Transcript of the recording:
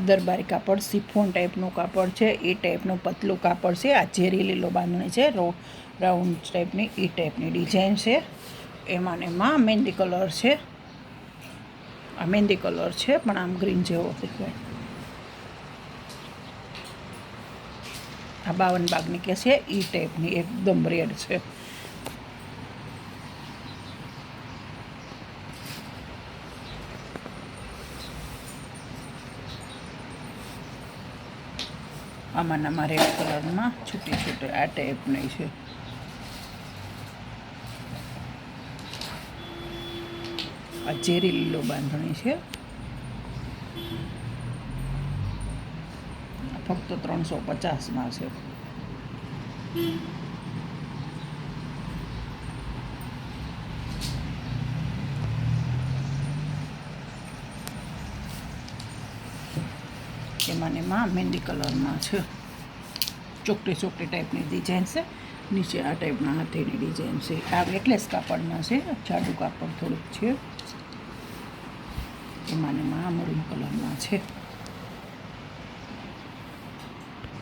દરબારી કાપડ સિફોન ટાઈપનું કાપડ છે, એ ટાઈપનું પતલું કાપડ છે. આ ઝેરી લીલો બાંધણી છે, રાઉન્ડ ટાઈપની એ ટાઈપની ડિઝાઇન છે. એમાં ને એમાં મહેંદી કલર છે. આ મહેંદી કલર છે પણ આમ ગ્રીન જેવો દેખાય. આ 52 બાગની કે છે એ ટાઈપની એકદમ રેડ છે. આમાં રેડ કલરમાં છૂટી છૂટી આ ટાઈપની છે. આ ઝેરી લીલો બાંધણી છે. ફક્ત 350માં છે. એમાં મહેંદી કલરમાં છે. ચોકટી ચોકટી ટાઈપની ડિઝાઇન છે. નીચે આ ટાઈપના હાથીની ડિઝાઇન છે. આ વેટલેસ કાપડમાં છે, જાડું કાપડ થોડુંક છે. એમાં મરૂન કલરમાં છે.